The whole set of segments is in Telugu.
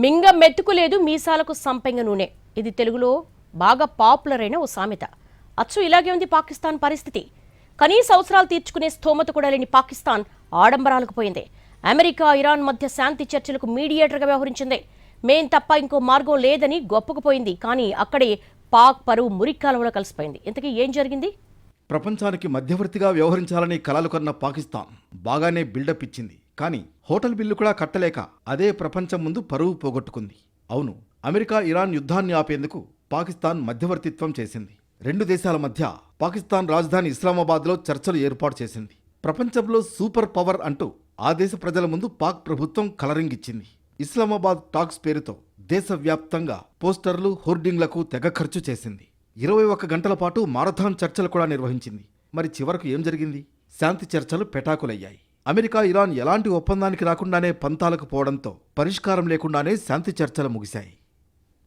మింగ మెతుకులేదు మీసాలకు సంపెంగ నూనె. ఇది తెలుగులో బాగా పాపులర్ అయిన ఓ సామెత. అచ్చు ఇలాగే ఉంది పాకిస్తాన్ పరిస్థితి. కనీస అవసరాలు తీర్చుకునే స్థోమత కూడా లేని పాకిస్తాన్ ఆడంబరాలకు పోయింది. అమెరికా ఇరాన్ మధ్య శాంతి చర్చలకు మీడియేటర్గా వ్యవహరించింది. మేం తప్ప ఇంకో మార్గం లేదని గొప్పకుపోయింది. కానీ అక్కడే పాక్ పరువు మురిక్కాలంలో కలిసిపోయింది. ఇంతకీ ఏం జరిగింది? ప్రపంచానికి మధ్యవర్తిగా వ్యవహరించాలని కలలు కన్న పాకిస్తాన్ బాగానే బిల్డప్ ఇచ్చింది. కానీ హోటల్ బిల్లు కూడా కట్టలేక అదే ప్రపంచం ముందు పరువు పోగొట్టుకుంది. అవును, అమెరికా ఇరాన్ యుద్ధాన్ని ఆపేందుకు పాకిస్తాన్ మధ్యవర్తిత్వం చేసింది. రెండు దేశాల మధ్య పాకిస్తాన్ రాజధాని ఇస్లామాబాద్లో చర్చలు ఏర్పాటు చేసింది. ప్రపంచంలో సూపర్ పవర్ అంటూ ఆ దేశ ప్రజల ముందు పాక్ ప్రభుత్వం కలరింగ్ ఇచ్చింది. ఇస్లామాబాద్ టాక్స్ పేరుతో దేశవ్యాప్తంగా పోస్టర్లు, హోర్డింగ్లకు తెగ ఖర్చు చేసింది. 21 గంటల పాటు మారథాన్ చర్చలు కూడా నిర్వహించింది. మరి చివరకు ఏం జరిగింది? శాంతి చర్చలు పెటాకులయ్యాయి. అమెరికా ఇరాన్ ఎలాంటి ఒప్పందానికి రాకుండానే పంతాలకు పోవడంతో పరిష్కారం లేకుండానే శాంతి చర్చలు ముగిశాయి.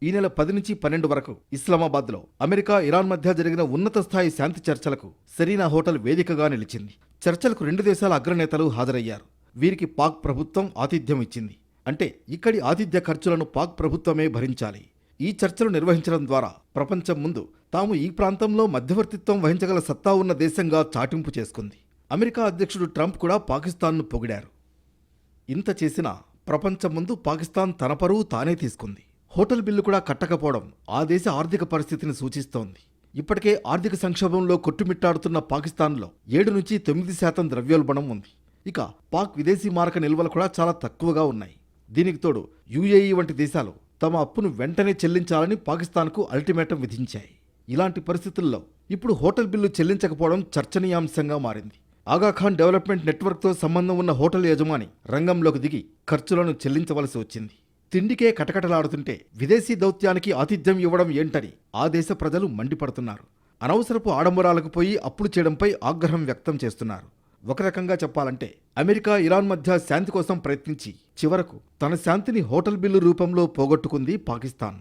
ఈ నెల 10 నుంచి 12 వరకు ఇస్లామాబాద్లో అమెరికా ఇరాన్ మధ్య జరిగిన ఉన్నత స్థాయి శాంతి చర్చలకు సెరీనా హోటల్ వేదికగా నిలిచింది. చర్చలకు రెండు దేశాల అగ్రనేతలు హాజరయ్యారు. వీరికి పాక్ ప్రభుత్వం ఆతిథ్యం ఇచ్చింది. అంటే ఇక్కడి ఆతిథ్య ఖర్చులను పాక్ ప్రభుత్వమే భరించాలి. ఈ చర్చలు నిర్వహించడం ద్వారా ప్రపంచం ముందు తాము ఈ ప్రాంతంలో మధ్యవర్తిత్వం వహించగల సత్తా ఉన్న దేశంగా చాటింపు చేసుకుంది. అమెరికా అధ్యక్షుడు ట్రంప్ కూడా పాకిస్తాన్ను పొగిడారు. ఇంత చేసినా ప్రపంచం ముందు పాకిస్తాన్ తన పరువు తానే తీసుకుంది. హోటల్ బిల్లు కూడా కట్టకపోవడం ఆ దేశ ఆర్థిక పరిస్థితిని సూచిస్తోంది. ఇప్పటికే ఆర్థిక సంక్షోభంలో కొట్టుమిట్టాడుతున్న పాకిస్తాన్లో 7 నుంచి 9% ద్రవ్యోల్బణం ఉంది. ఇక పాక్ విదేశీ మారక నిల్వలు కూడా చాలా తక్కువగా ఉన్నాయి. దీనికి తోడు యుఏఈ వంటి దేశాలు తమ అప్పును వెంటనే చెల్లించాలని పాకిస్తాన్కు అల్టిమేటం విధించాయి. ఇలాంటి పరిస్థితుల్లో ఇప్పుడు హోటల్ బిల్లు చెల్లించకపోవడం చర్చనీయాంశంగా మారింది. ఆగాఖాన్ డెవలప్మెంట్ నెట్వర్క్తో సంబంధం ఉన్న హోటల్ యజమాని రంగంలోకి దిగి ఖర్చులను చెల్లించవలసి వచ్చింది. తిండికే కటకటలాడుతుంటే విదేశీ దౌత్యానికి ఆతిథ్యం ఇవ్వడం ఏంటని ఆ దేశ ప్రజలు మండిపడుతున్నారు. అనవసరపు ఆడంబరాలకు పోయి అప్పులు చేయడంపై ఆగ్రహం వ్యక్తం చేస్తున్నారు. ఒక రకంగా చెప్పాలంటే అమెరికా ఇరాన్ మధ్య శాంతి కోసం ప్రయత్నించి చివరకు తన శాంతిని హోటల్ బిల్లు రూపంలో పోగొట్టుకుంది పాకిస్తాన్.